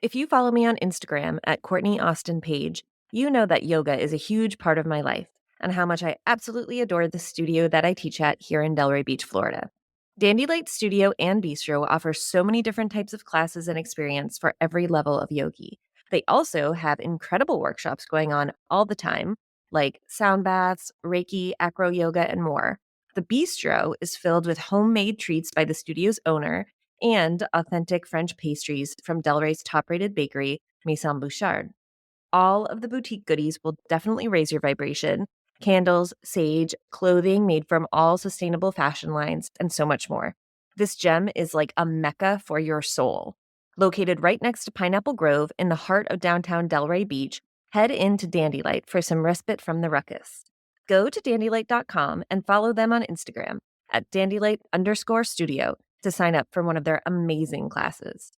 If you follow me on Instagram at Courtney Austin Page, you know that yoga is a huge part of my life and how much I absolutely adore the studio that I teach at here in Delray Beach, Florida. Dandelight Studio and Bistro offer so many different types of classes and experience for every level of yogi. They also have incredible workshops going on all the time, like sound baths, Reiki, acro yoga, and more. The Bistro is filled with homemade treats by the studio's owner and authentic French pastries from Delray's top-rated bakery, Maison Bouchard. All of the boutique goodies will definitely raise your vibration. Candles, sage, clothing made from all sustainable fashion lines, and so much more. This gem is like a mecca for your soul. Located right next to Pineapple Grove in the heart of downtown Delray Beach, head into Dandelight for some respite from the ruckus. Go to dandelight.com and follow them on Instagram at dandelight_studio to sign up for one of their amazing classes.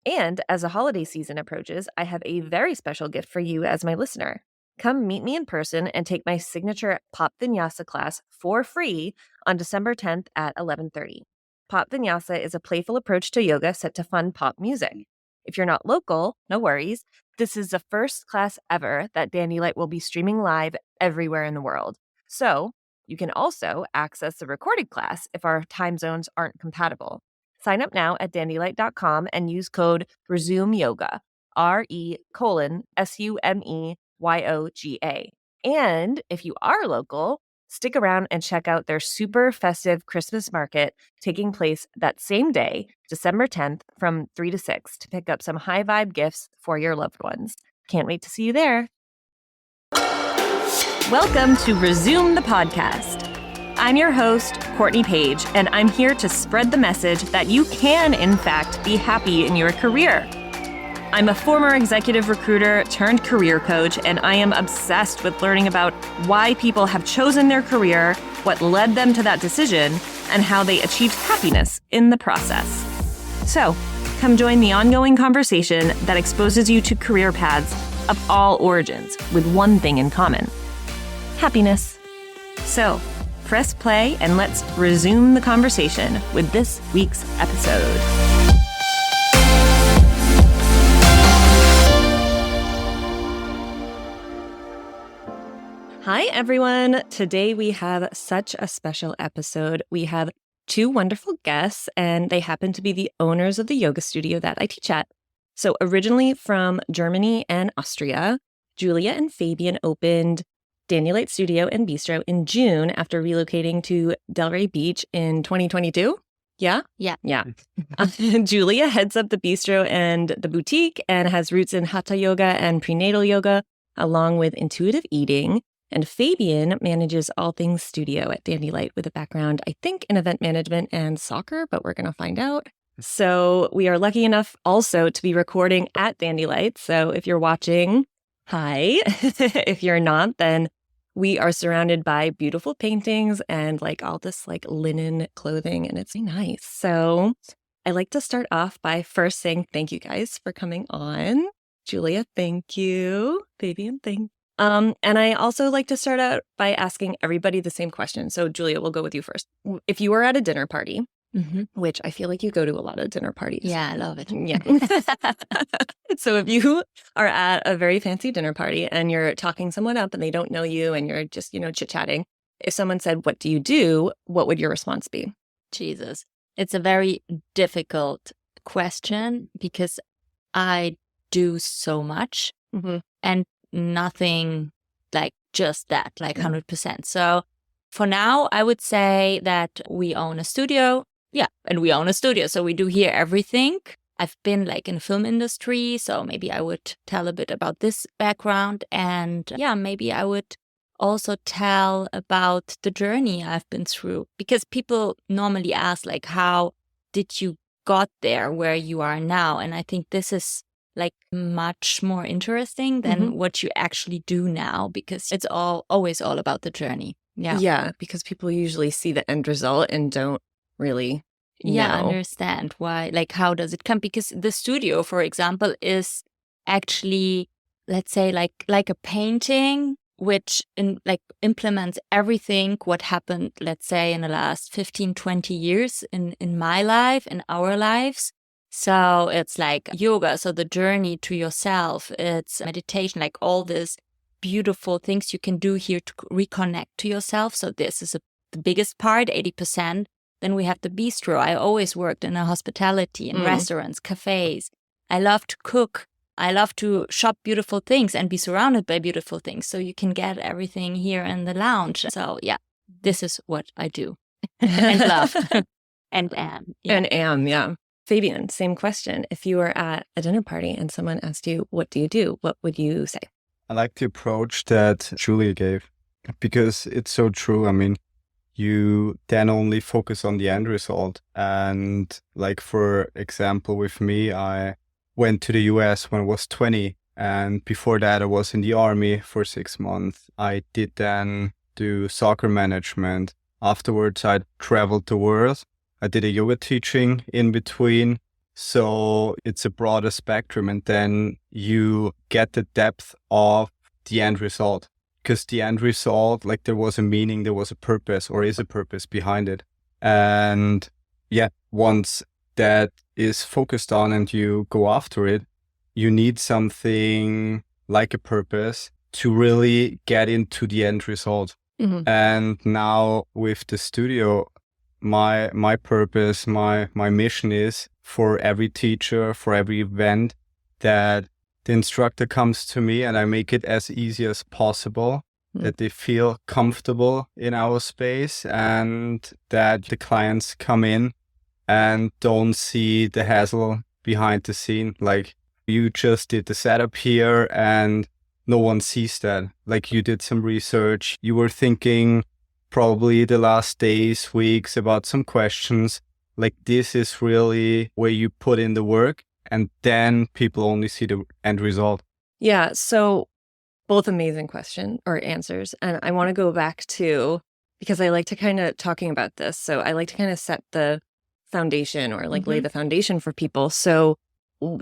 And as the holiday season approaches, I have a very special gift for you as my listener. Come meet me in person and take my signature Pop Vinyasa class for free on December 10th at 11:30. Pop Vinyasa is a playful approach to yoga set to fun pop music. If you're not local, no worries. This is the first class ever that Dandelight will be streaming live everywhere in the world. So you can also access the recorded class if our time zones aren't compatible. Sign up now at dandelight.com and use code RESUMEYOGA, RESUMEYOGA. And if you are local, stick around and check out their super festive Christmas market taking place that same day, December 10th from 3 to 6 to pick up some high vibe gifts for your loved ones. Can't wait to see you there. Welcome to Resume the Podcast. I'm your host, Courtney Page, and I'm here to spread the message that you can, in fact, be happy in your career. I'm a former executive recruiter turned career coach, and I am obsessed with learning about why people have chosen their career, what led them to that decision, and how they achieved happiness in the process. So, come join the ongoing conversation that exposes you to career paths of all origins with one thing in common: happiness. So, press play and let's resume the conversation with this week's episode. Hi, everyone. Today we have such a special episode. We have two wonderful guests, and they happen to be the owners of the yoga studio that I teach at. So originally from Germany and Austria, Julia and Fabian opened Dandelight Studio and Bistro in June after relocating to Delray Beach in 2022. Yeah? Yeah. Julia heads up the bistro and the boutique and has roots in Hatha yoga and prenatal yoga, along with intuitive eating. And Fabian manages all things studio at Dandelight with a background, I think, in event management and soccer, but we're going to find out. So we are lucky enough also to be recording at Dandelight. So if you're watching, hi. If you're not, then we are surrounded by beautiful paintings and like all this like linen clothing, and it's really nice. So I like to start off by first saying thank you guys for coming on. Julia, thank you. Fabian, thank you. And I also like to start out by asking everybody the same question. So Julia, we'll go with you first. If you were at a dinner party, which I feel like you go to a lot of dinner parties. Yeah, I love it. Yeah. So if you are at a very fancy dinner party and you're talking someone up and they don't know you and you're just, chit-chatting, if someone said, "What do you do?" what would your response be? Jesus. It's a very difficult question because I do so much and nothing like just that, like 100%. So for now, I would say that we own a studio. Yeah, and we own a studio. So we do here everything. I've been like in the film industry, so maybe I would tell a bit about this background. And yeah, maybe I would also tell about the journey I've been through. Because people normally ask like, how did you got there where you are now? And I think this is like much more interesting than what you actually do now, because it's always all about the journey. Yeah, because people usually see the end result and don't really understand why, like how does it come? Because the studio, for example, is actually, let's say, like a painting which implements everything what happened, let's say, in the last 15, 20 years in my life, in our lives. So it's like yoga. So the journey to yourself, it's meditation, like all these beautiful things you can do here to reconnect to yourself. So this is the biggest part, 80%. Then we have the bistro. I always worked in a hospitality, in restaurants, cafes. I love to cook. I love to shop beautiful things and be surrounded by beautiful things. So you can get everything here in the lounge. So yeah, this is what I do and love and am. Yeah. And am, yeah. Fabian, same question. If you were at a dinner party and someone asked you, what do you do? What would you say? I like the approach that Julia gave because it's so true. I mean, you then only focus on the end result. And like, for example, with me, I went to the US when I was 20. And before that, I was in the army for 6 months. I did then do soccer management. Afterwards, I traveled the world. I did a yoga teaching in between. So it's a broader spectrum. And then you get the depth of the end result. Because the end result, like, there was a meaning, there was a purpose, or is a purpose behind it. And yeah, once that is focused on and you go after it, you need something like a purpose to really get into the end result. And now with the studio, my purpose, my mission is for every teacher, for every event, that the instructor comes to me and I make it as easy as possible, that they feel comfortable in our space, and that the clients come in and don't see the hassle behind the scene. Like, you just did the setup here and no one sees that. Like, you did some research, you were thinking probably the last days, weeks about some questions. Like, this is really where you put in the work, and then people only see the end result. Yeah. So both amazing question or answers. And I want to go back to, because I like to kind of talking about this. So I like to kind of set the foundation, or like lay the foundation for people. So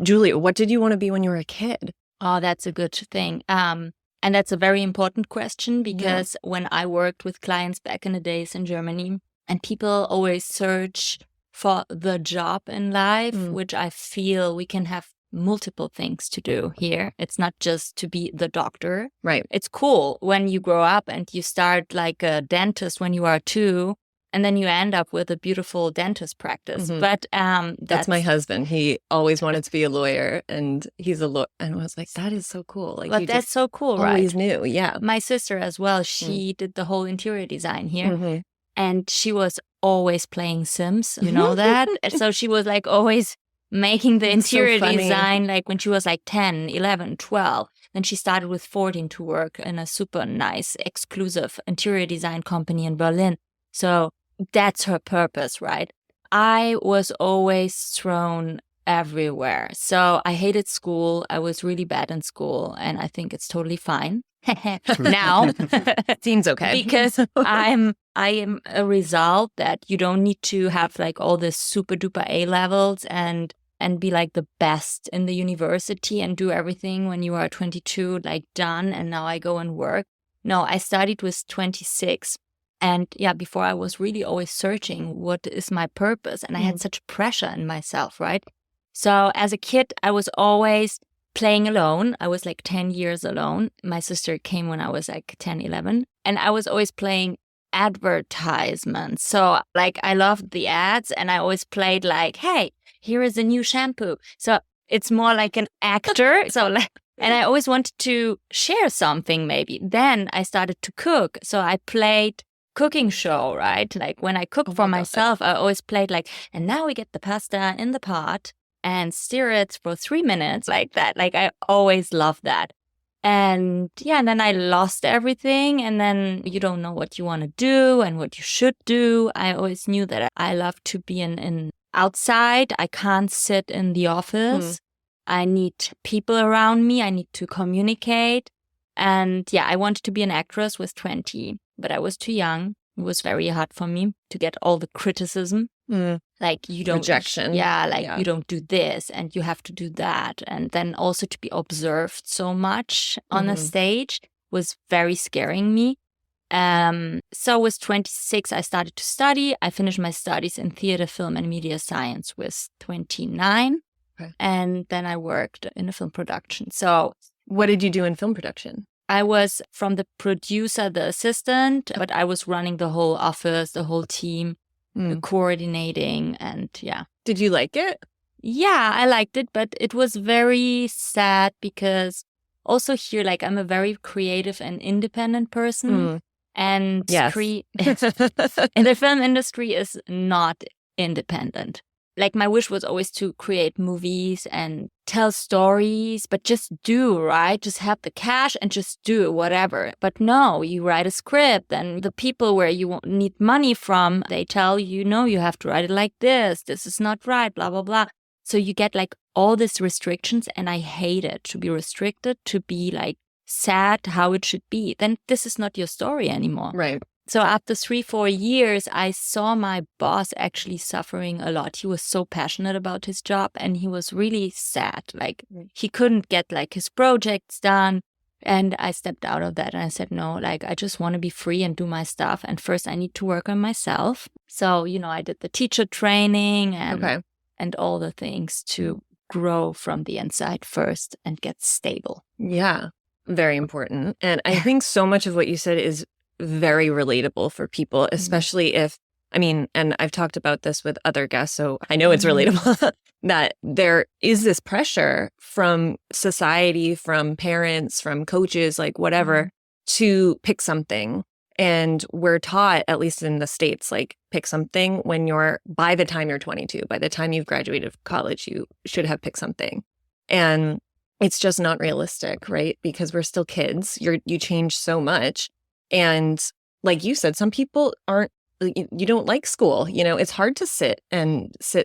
Julia, what did you want to be when you were a kid? Oh, that's a good thing. And that's a very important question, because when I worked with clients back in the days in Germany, and people always search for the job in life, which I feel we can have multiple things to do here. It's not just to be the doctor. Right. It's cool when you grow up and you start like a dentist when you are 2, and then you end up with a beautiful dentist practice. But that's my husband. He always wanted to be a lawyer, and he's a lawyer. And I was like, that is so cool. Like, but that's so cool, right? Always knew, yeah. My sister as well, she did the whole interior design here. And she was always playing Sims, you know that? So she was like always making the interior design, like when she was like 10, 11, 12. Then she started with 14 to work in a super nice, exclusive interior design company in Berlin. So that's her purpose, right? I was always thrown everywhere. So I hated school. I was really bad in school, and I think it's totally fine now. Seems okay. Because I am a result that you don't need to have like all this super duper A levels and be like the best in the university and do everything when you are 22, like done, and now I go and work. No, I studied with 26. And yeah, before I was really always searching, what is my purpose? And I had such pressure in myself, right? So as a kid, I was always playing alone. I was like 10 years alone. My sister came when I was like 10, 11. And I was always playing advertisements. So like I loved the ads, and I always played like, hey, here is a new shampoo. So it's more like an actor. So like, and I always wanted to share something maybe. Then I started to cook. So I played cooking show, right? Like when I cook for myself, I always played like, and now we get the pasta in the pot and stir it for 3 minutes, like that. Like I always loved that. And yeah, and then I lost everything, and then you don't know what you want to do and what you should do. I always knew that I love to be in outside. I can't sit in the office. I need people around me. I need to communicate. And yeah, I wanted to be an actress with 20, but I was too young. It was very hard for me to get all the criticism. Like you don't rejection. You don't do this and you have to do that. And then also to be observed so much on a stage was very scaring me. So with 26, I started to study. I finished my studies in theater, film, and media science with 29. Okay. And then I worked in a film production. So what did you do in film production? I was from the producer, the assistant, but I was running the whole office, the whole team, coordinating, and yeah. Did you like it? Yeah, I liked it, but it was very sad because also here, like, I'm a very creative and independent person. And yes. and the film industry is not independent. Like, my wish was always to create movies and tell stories, but just do, right? Just have the cash and just do whatever. But no, you write a script and the people where you need money from, they tell you, no, you have to write it like this. This is not right, blah, blah, blah. So you get like all these restrictions, and I hate it to be restricted, to be like sad how it should be. Then this is not your story anymore. Right. So after 3-4 years, I saw my boss actually suffering a lot. He was so passionate about his job and he was really sad. Like, he couldn't get like his projects done. And I stepped out of that and I said, no, like, I just want to be free and do my stuff. And first I need to work on myself. So, I did the teacher training and all the things to grow from the inside first and get stable. Yeah, very important. And I think so much of what you said is very relatable for people, especially if, and I've talked about this with other guests, so I know it's relatable, that there is this pressure from society, from parents, from coaches, like whatever, to pick something. And we're taught, at least in the States, like, pick something when by the time you're 22, by the time you've graduated college, you should have picked something. And it's just not realistic, right? Because we're still kids. You change so much. And like you said, some people you don't like school. It's hard to sit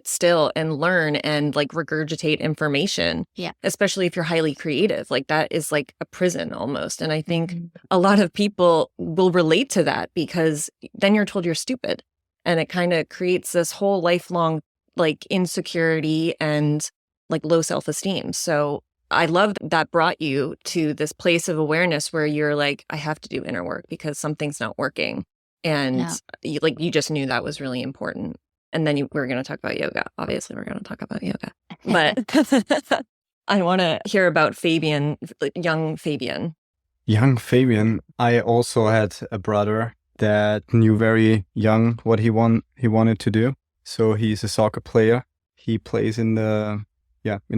still and learn and like regurgitate information. Yeah. Especially if you're highly creative. Like, that is like a prison almost. And I think a lot of people will relate to that, because then you're told you're stupid. And it kind of creates this whole lifelong like insecurity and like low self-esteem. So I love that brought you to this place of awareness where you're like, I have to do inner work because something's not working. And you just knew that was really important. And then we're going to talk about yoga. Obviously, we're going to talk about yoga. But I want to hear about Fabian, young Fabian. Young Fabian. I also had a brother that knew very young what he wanted to do. So he's a soccer player. He plays in the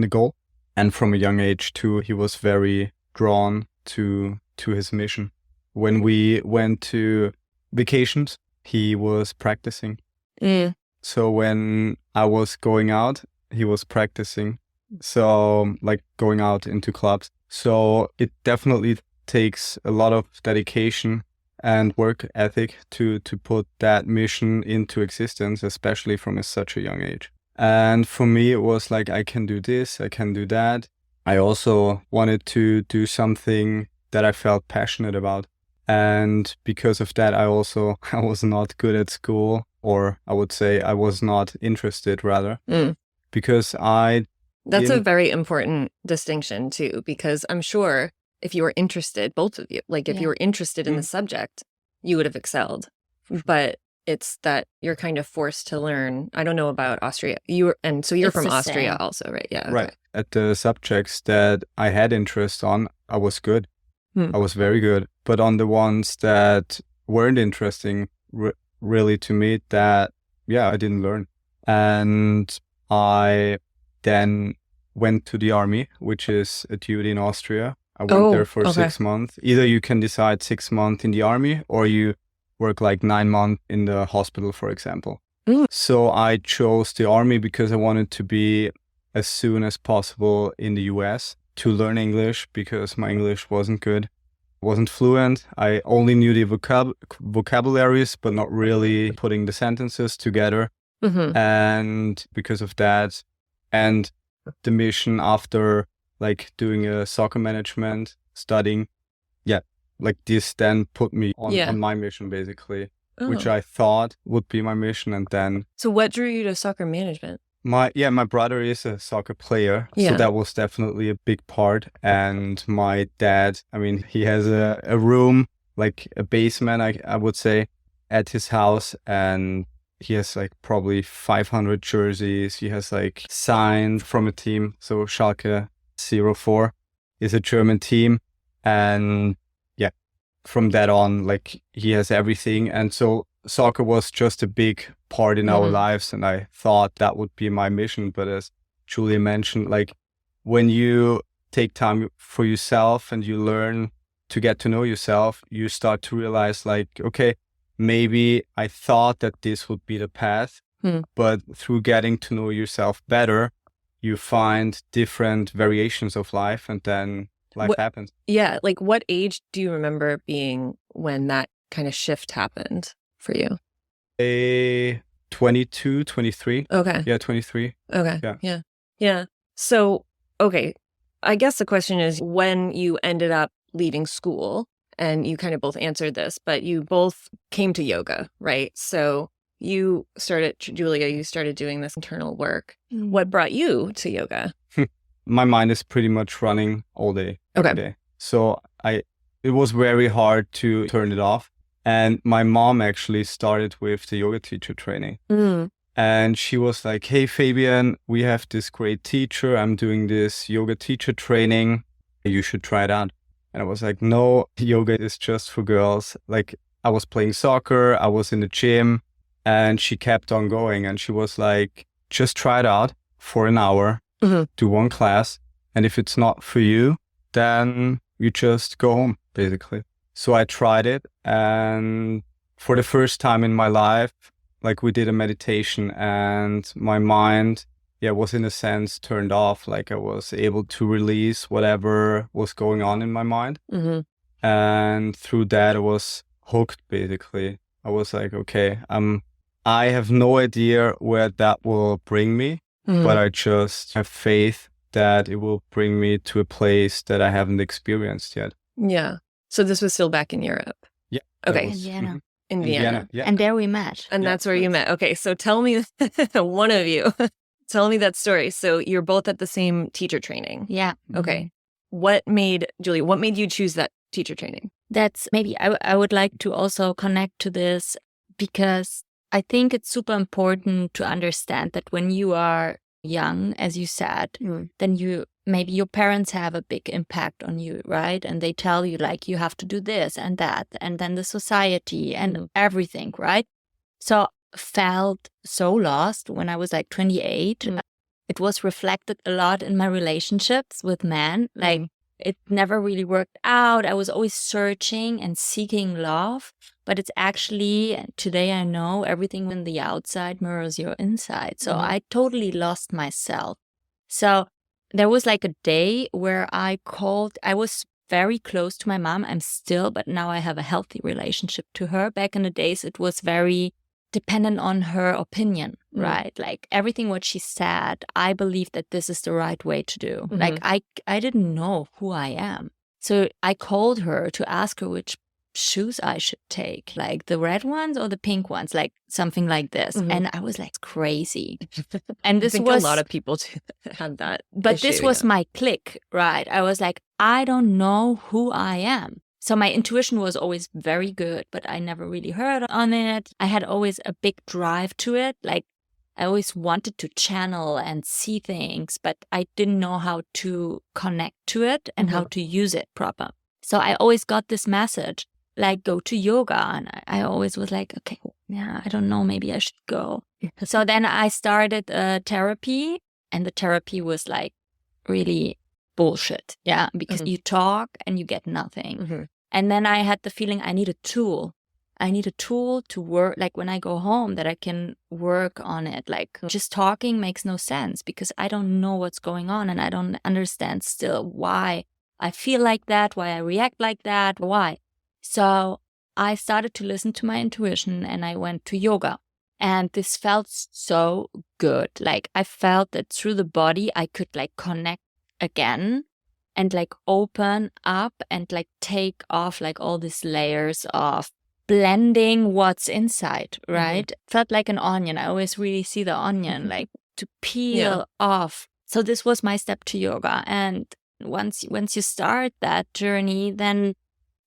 goal. And from a young age too, he was very drawn to his mission. When we went to vacations, he was practicing. So when I was going out, he was practicing. So like going out into clubs. So it definitely takes a lot of dedication and work ethic to put that mission into existence, especially from such a young age. And for me, it was like, I can do this, I can do that. I also wanted to do something that I felt passionate about. And because of that, I was not good at school, or I would say I was not interested, rather, because That's a very important distinction too, because I'm sure if you were interested, both of you, like if you were interested in the subject, you would have excelled. But it's that you're kind of forced to learn. I don't know about Austria. You're from Austria also, right? Yeah. Okay. Right. At the subjects that I had interest on, I was good. I was very good. But on the ones that weren't interesting really to me, I didn't learn. And I then went to the army, which is a duty in Austria. I went there for 6 months. Either you can decide 6 months in the army, or you work like 9 months in the hospital, for example. So I chose the army because I wanted to be as soon as possible in the US to learn English, because my English wasn't good, wasn't fluent. I only knew the vocabularies, but not really putting the sentences together. And because of that, and the mission after like doing a soccer management, studying, like this then put me on my mission, basically, which I thought would be my mission. And then, so what drew you to soccer management? My brother is a soccer player, so that was definitely a big part. And my dad, he has a room, like a basement, I would say, at his house, and he has like probably 500 jerseys. He has like signed from a team. So Schalke 04 is a German team. And yeah, from that on, like he has everything. And so soccer was just a big part in our lives. And I thought that would be my mission. But as Julia mentioned, like when you take time for yourself and you learn to get to know yourself, you start to realize like, okay, maybe I thought that this would be the path, but through getting to know yourself better, you find different variations of life, and then life happens. Yeah. Like what age do you remember being when that kind of shift happened for you? 22, 23. Okay. Yeah, 23. Okay. Yeah. So, okay. I guess the question is when you ended up leaving school, and you kind of both answered this, but you both came to yoga, right? So you started, Julia, you started doing this internal work. What brought you to yoga? My mind is pretty much running all day, every day. So it was very hard to turn it off. And my mom actually started with the yoga teacher training. And she was like, hey, Fabian, we have this great teacher. I'm doing this yoga teacher training. You should try it out. And I was like, no, yoga is just for girls. Like I was playing soccer, I was in the gym, and she kept on going. And she was like, just try it out for an hour, do one class. And if it's not for you, then you just go home, basically. So I tried it. And for the first time in my life, like we did a meditation, and my mind was in a sense turned off. Like I was able to release whatever was going on in my mind. And through that, I was hooked, basically. I was like, okay, I have no idea where that will bring me, but I just have faith that it will bring me to a place that I haven't experienced yet. Yeah. So this was still back in Europe? Yeah. Okay. In Vienna. Yeah. And there we met. And that's where you met. Okay. So tell me, one of you, tell me that story. So you're both at the same teacher training. Yeah. Okay. What made you choose that teacher training? That's maybe I would like to also connect to this, because I think it's super important to understand that when you are young, as you said, then maybe your parents have a big impact on you, right? And they tell you like, you have to do this and that, and then the society and everything, right? So felt so lost when I was like 28. It was reflected a lot in my relationships with men. Like it never really worked out. I was always searching and seeking love, but it's actually, today I know everything in the outside mirrors your inside. So I totally lost myself. So there was like a day where I was very close to my mom. I'm still, but now I have a healthy relationship to her. Back in the days, it was very dependent on her opinion, right? Like everything what she said, I believe that this is the right way to do. Like I didn't know who I am. So I called her to ask her which shoes I should take, like the red ones or the pink ones, like something like this. And I was like crazy. And this was a lot of people had that. But issue, this was my click, right? I was like, I don't know who I am. So my intuition was always very good, but I never really heard on it. I had always a big drive to it. Like I always wanted to channel and see things, but I didn't know how to connect to it and how to use it proper. So I always got this message, like go to yoga. And I always was like, okay, yeah, I don't know, maybe I should go. So then I started therapy, and the therapy was like really bullshit. Yeah, because you talk and you get nothing. And then I had the feeling I need a tool. I need a tool to work, like when I go home, that I can work on it. Like just talking makes no sense because I don't know what's going on and I don't understand still why I feel like that, why I react like that, why. So I started to listen to my intuition and I went to yoga. And this felt so good. Like I felt that through the body, I could like connect again and like open up and like take off like all these layers of blending what's inside, right? Felt like an onion. I always really see the onion like to peel off. So this was my step to yoga. And once you start that journey, then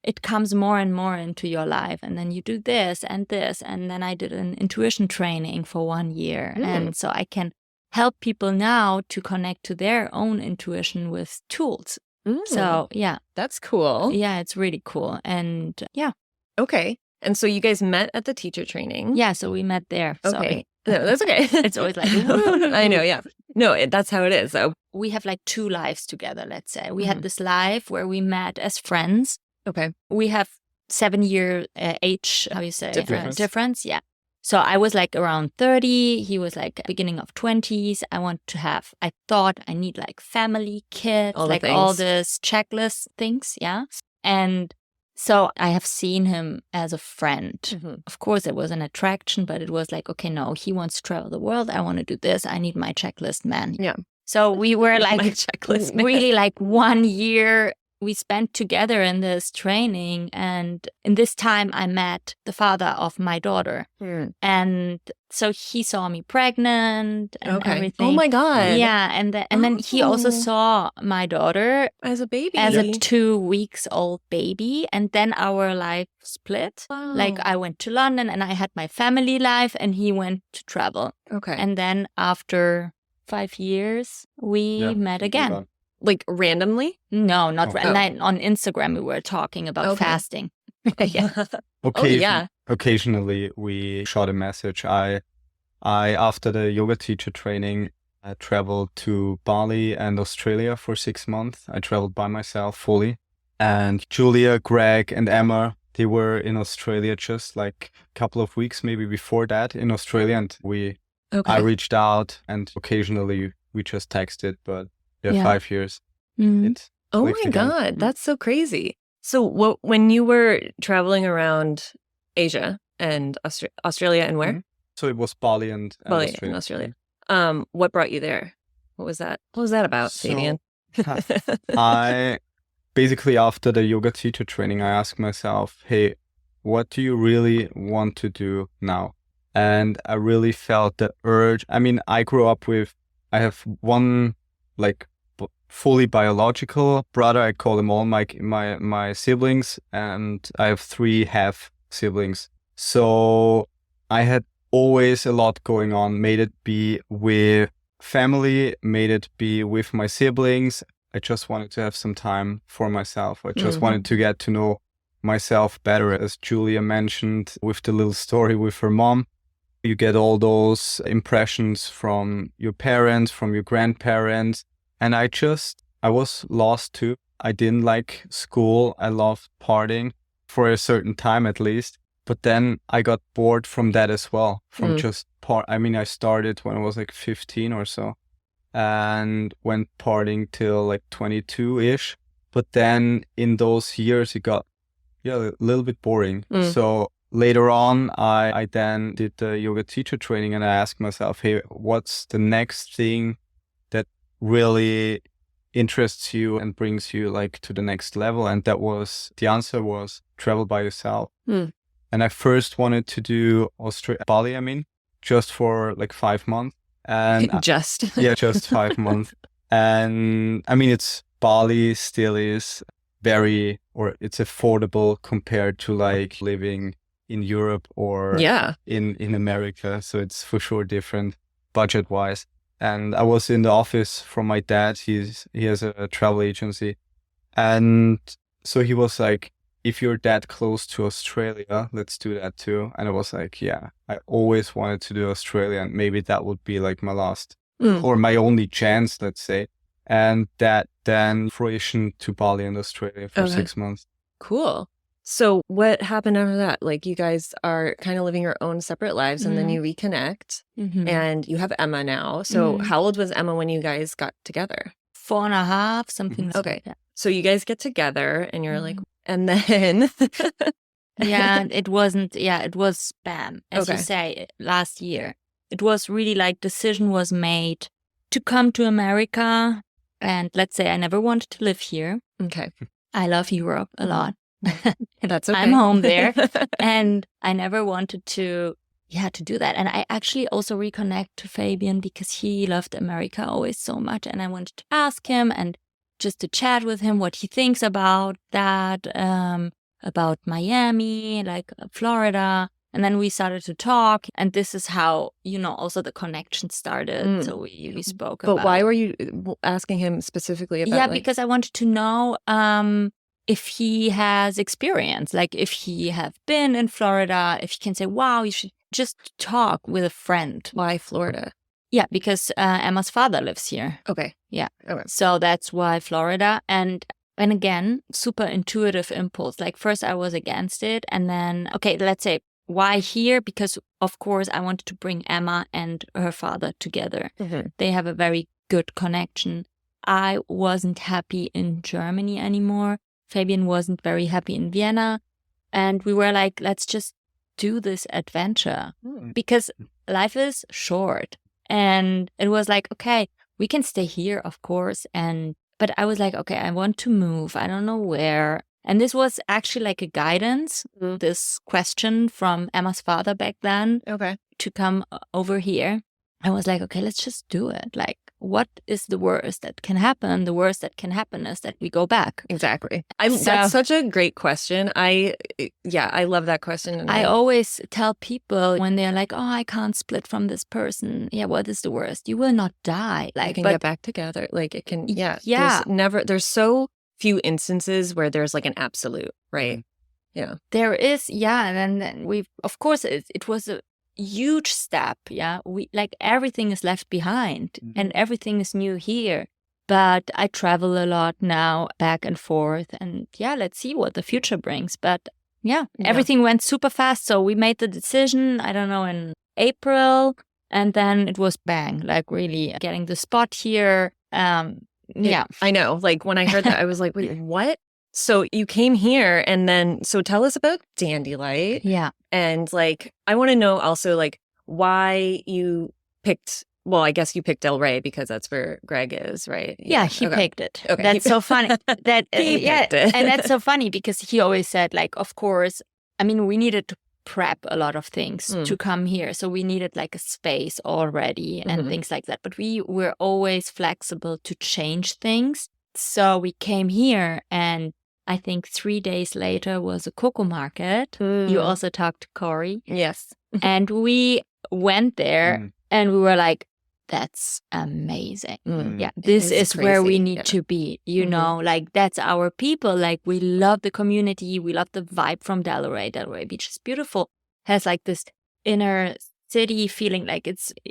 it comes more and more into your life. And then you do this and this. And then I did an intuition training for 1 year. And so I can help people now to connect to their own intuition with tools. So, yeah. That's cool. Yeah, it's really cool. And yeah. Okay. And so you guys met at the teacher training? Yeah, so we met there. Okay. Sorry. No, that's okay. It's always like, I know, yeah. No, that's how it is. So we have like 2 lives together, let's say. We had this life where we met as friends. Okay. We have 7-year age, how you say? Difference. Yeah. So I was like around 30. He was like beginning of 20s. I thought I need like family, kids, all like all this checklist things. Yeah. And so I have seen him as a friend. Of course, it was an attraction, but it was like, okay, no, he wants to travel the world. I want to do this. I need my checklist man. Yeah. So we were like my checklist man. really like 1 year we spent together in this training. And in this time, I met the father of my daughter. And so he saw me pregnant and everything. Oh my God. Yeah. And then he also saw my daughter as a baby, as a 2-week-old baby. And then our life split. Wow. Like I went to London and I had my family life and he went to travel. Okay. And then after 5 years, we met again. Like randomly? No, not on Instagram. We were talking about fasting. Yeah. Occasionally, we shot a message. I after the yoga teacher training, I traveled to Bali and Australia for 6 months. I traveled by myself fully. And Julia, Greg, and Emma, they were in Australia just like a couple of weeks maybe before that in Australia. And I reached out and occasionally we just texted, but 5 years. Oh my God, that's so crazy. So when you were traveling around Asia and Australia and where? So it was Bali and Australia. What brought you there? What was that? What was that about, Fabian? I basically, after the yoga teacher training, I asked myself, hey, what do you really want to do now? And I really felt the urge. I mean, I have one like fully biological brother. I call them all my siblings, and I have 3 half siblings. So I had always a lot going on, made it be with family, made it be with my siblings. I just wanted to have some time for myself. I just wanted to get to know myself better. As Julia mentioned with the little story with her mom, you get all those impressions from your parents, from your grandparents. And I was lost too. I didn't like school. I loved partying for a certain time at least. But then I got bored from that as well, from just I started when I was like 15 or so and went partying till like 22-ish. But then in those years, it got a little bit boring. So later on, I then did the yoga teacher training and I asked myself, hey, what's the next thing that really interests you and brings you like to the next level? And the answer was travel by yourself. And I first wanted to do Bali, just for like 5 months. And just 5 months. And Bali still is it's affordable compared to like living in Europe or in America. So it's for sure different budget wise. And I was in the office from my dad. He has a travel agency. And so he was like, if you're that close to Australia, let's do that too. And I was like, yeah, I always wanted to do Australia. And maybe that would be like my last or my only chance, let's say. And that then fruition to Bali and Australia for 6 months. Cool. So what happened after that? Like you guys are kind of living your own separate lives and then you reconnect and you have Emma now. So how old was Emma when you guys got together? 4.5, something like that. So you guys get together and you're like, and then... it was bam. As you say, last year. It was really like decision was made to come to America. And let's say I never wanted to live here. Okay. I love Europe a lot. That's okay. I'm home there. And I never wanted to do that. And I actually also reconnect to Fabian because he loved America always so much. And I wanted to ask him and just to chat with him what he thinks about that. about Miami, like Florida. And then we started to talk, and this is how, also the connection started. So we spoke about. But why were you asking him specifically about? Yeah, because I wanted to know if he has experience, like if he have been in Florida, if he can say, wow, you should just talk with a friend. Why Florida? Yeah, because Emma's father lives here. Okay. Yeah. Okay. So that's why Florida. And again, super intuitive impulse. Like first I was against it, and then, okay, let's say, why here? Because, of course, I wanted to bring Emma and her father together. Mm-hmm. They have a very good connection. I wasn't happy in Germany anymore. Fabian wasn't very happy in Vienna. And we were like, let's just do this adventure because life is short. And it was like, okay, we can stay here, of course. But I was like, okay, I want to move. I don't know where. And this was actually like a guidance, this question from Emma's father back then, to come over here. I was like, okay, let's just do it. Like, what is the worst that can happen? The worst that can happen is that we go back. Exactly. That's such a great question. I love that question. And I always tell people when they're like, oh, I can't split from this person. Yeah, what is the worst? You will not die. Like, you can get back together. Like it can, yeah. There's so few instances where there's like an absolute, right? Yeah. There is, and then we've, of course, it was a huge step, we like everything is left behind and everything is new here, but I travel a lot now back and forth, and let's see what the future brings. But everything went super fast, so we made the decision, I don't know, in April, and then it was bang, like really getting the spot here. I know. Like when I heard that, I was like, wait, what? So you came here, and then, so tell us about Dandelight. Yeah. And like, I want to know also like why you picked, well, I guess you picked Delray because that's where Greg is, right? Yeah, he picked it. Okay. That's so funny. That He picked it. And that's so funny because he always said, like, of course, I mean, we needed to prep a lot of things to come here. So we needed like a space already and things like that. But we were always flexible to change things. So we came here, and I think 3 days later was a cocoa market. You also talked to Corey. Yes. And we went there and we were like, that's amazing. Yeah, this is crazy. Where we need to be, you know, like that's our people. Like we love the community. We love the vibe from Delray. Delray Beach is beautiful. Has like this inner city feeling, like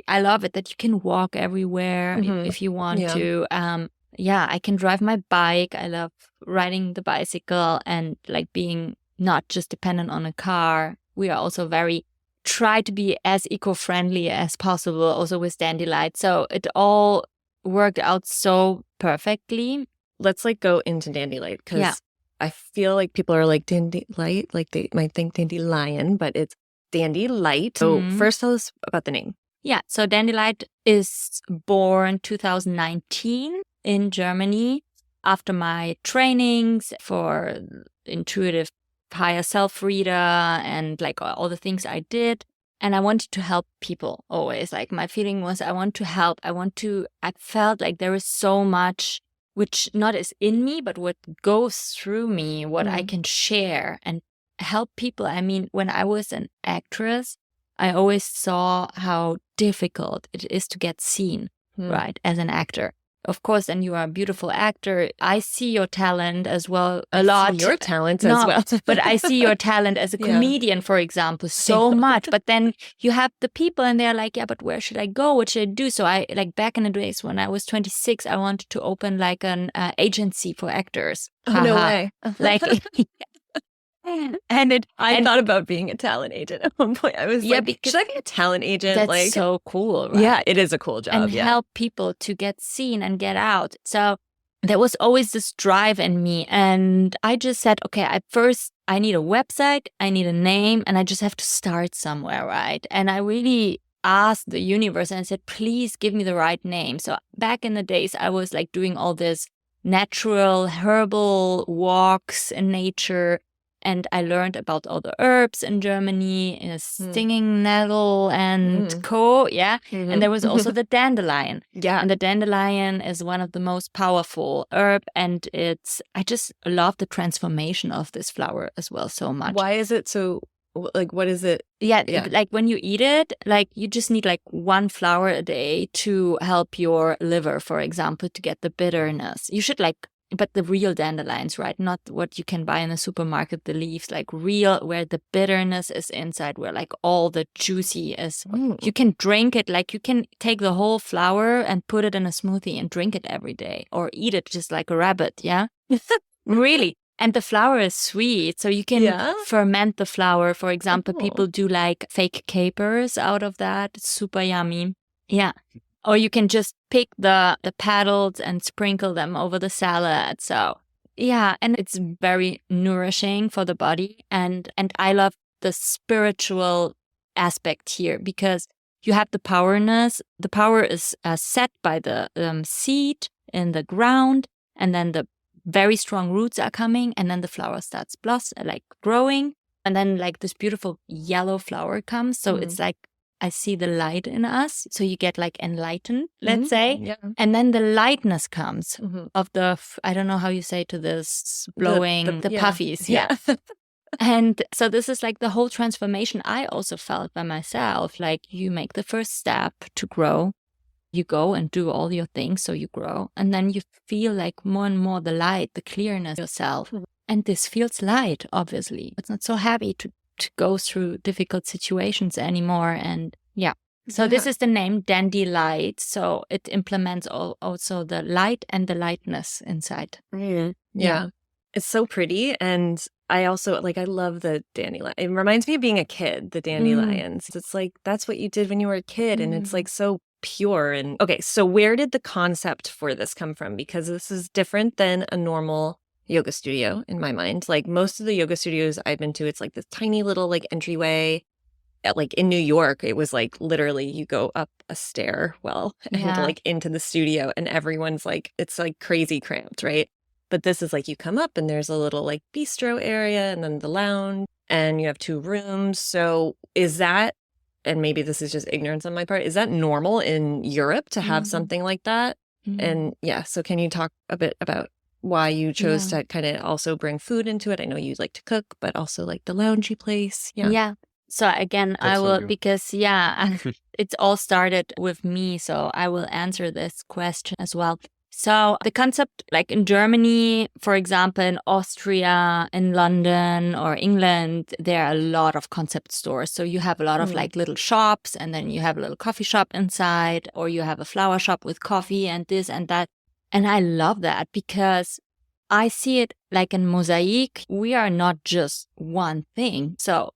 I love it that you can walk everywhere if you want to. I can drive my bike. I love riding the bicycle and like being not just dependent on a car. We are also try to be as eco-friendly as possible also with Dandelight. So it all worked out so perfectly. Let's like go into Dandelight because I feel like people are like Dandelight, like they might think Dandelion, but it's Dandelight. So first tell us about the name. Yeah, so Dandelight is born 2019 in Germany after my trainings for intuitive higher self reader and like all the things I did. And I wanted to help people always. Like my feeling was I want to help. I felt like there is so much which not is in me, but what goes through me, what I can share and help people. I mean, when I was an actress, I always saw how difficult it is to get seen, right, as an actor. Of course, and you are a beautiful actor. I see your talent as well a lot. Your talent as well. But I see your talent as a comedian, for example, so much. But then you have the people and they're like, yeah, but where should I go? What should I do? So I, like back in the days when I was 26, I wanted to open like an agency for actors. Oh, no way. Like... I thought about being a talent agent at one point. I was like, should I be a talent agent? That's like, so cool, right? Yeah, it is a cool job. And help people to get seen and get out. So there was always this drive in me. And I just said, okay, I need a website, I need a name, and I just have to start somewhere, right? And I really asked the universe and I said, please give me the right name. So back in the days, I was like doing all this natural herbal walks in nature. And I learned about all the herbs in Germany, stinging nettle and co. Yeah. And there was also the dandelion. Yeah. And the dandelion is one of the most powerful herb. And I just love the transformation of this flower as well so much. Why is it so, like, what is it? Yeah. Like when you eat it, like you just need like 1 flower a day to help your liver, for example, to get the bitterness. You should but the real dandelions, right? Not what you can buy in the supermarket, the leaves, like real, where the bitterness is inside, where like all the juicy is. You can drink it, like you can take the whole flower and put it in a smoothie and drink it every day, or eat it just like a rabbit, yeah? Really. And the flower is sweet, so you can ferment the flower. For example, people do like fake capers out of that. It's super yummy. Yeah. Or you can just pick the petals and sprinkle them over the salad. So yeah, and it's very nourishing for the body. And I love the spiritual aspect here because you have the powerness. The power is set by the seed in the ground, and then the very strong roots are coming, and then the flower starts growing, and then like this beautiful yellow flower comes. So it's like, I see the light in us. So you get like enlightened, let's say. Yeah. And then the lightness comes of the, I don't know how you say to this, blowing, the puffies. Yeah. And so this is like the whole transformation I also felt by myself. Like you make the first step to grow. You go and do all your things so you grow. And then you feel like more and more the light, the clearness yourself. And this feels light, obviously. It's not so heavy to go through difficult situations anymore. And so this is the name Dandelight. So it implements also the light and the lightness inside. Yeah. It's so pretty. And I also I love the dandelion. It reminds me of being a kid, the dandelions. It's like, that's what you did when you were a kid. And it's like so pure. And okay, so where did the concept for this come from? Because this is different than a normal yoga studio in my mind. Like most of the yoga studios I've been to, it's like this tiny little like entryway. Like in New York, it was like literally you go up a stairwell and like into the studio, and everyone's like, it's like crazy cramped, right? But this is like you come up and there's a little like bistro area and then the lounge, and you have 2 rooms. So is that, and maybe this is just ignorance on my part, is that normal in Europe to have something like that? And so can you talk a bit about why you chose to kind of also bring food into it? I know you like to cook, but also like the loungy place. Yeah. So again, I will, because it's all started with me. So I will answer this question as well. So the concept, like in Germany, for example, in Austria, in London or England, there are a lot of concept stores. So you have a lot of like little shops, and then you have a little coffee shop inside, or you have a flower shop with coffee and this and that. And I love that because I see it like in Mosaic. We are not just one thing. So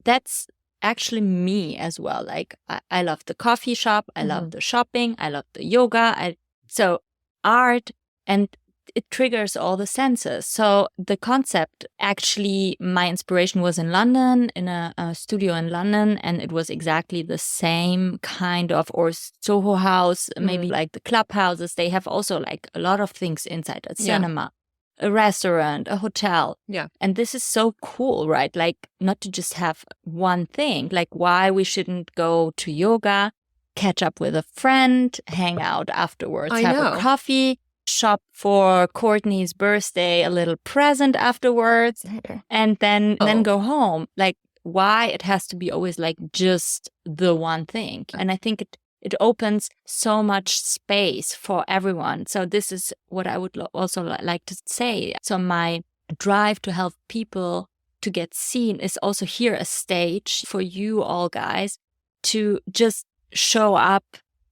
that's actually me as well. Like I love the coffee shop. I love the shopping. I love the yoga. So art, and it triggers all the senses. So the concept, actually, my inspiration was in London, in a studio in London, and it was exactly the same kind of, or Soho House, maybe like the clubhouses. They have also like a lot of things inside, a cinema, a restaurant, a hotel. Yeah. And this is so cool, right? Like not to just have one thing, like why we shouldn't go to yoga, catch up with a friend, hang out afterwards, have a coffee, shop for Courtney's birthday, a little present afterwards, and then go home. Like why it has to be always like just the one thing. And I think it opens so much space for everyone. So this is what I would also like to say. So my drive to help people to get seen is also here a stage for you all guys to just show up